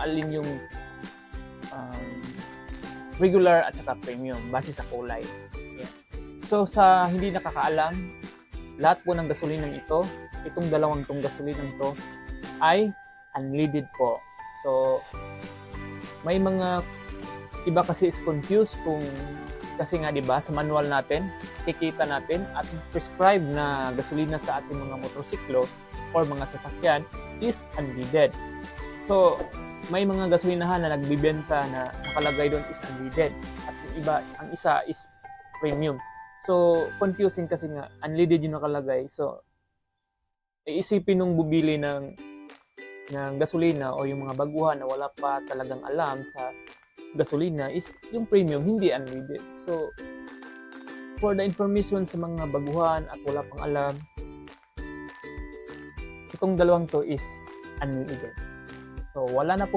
alin yung regular at saka premium base sa kulay. Yan. So sa hindi nakakaalam, lahat po ng gasolinang ito, itong dalawang tong gasolinang to ay unleaded po. So may mga iba kasi is confused kung kasi nga 'di ba sa manual natin kikita natin at prescribed na gasolina sa ating mga motorsiklo or mga sasakyan is unleaded. So may mga gasolinahan na nagbibenta na nakalagay doon is unleaded at yung iba, ang isa is premium. So confusing kasi nga unleaded yung nakalagay. So iisipin nung bumili ng gasolina o yung mga baguhan na wala pa talagang alam sa gasolina is yung premium, hindi unleaded. So for the information sa mga baguhan at wala pang alam, itong dalawang to is unleaded. So wala na pong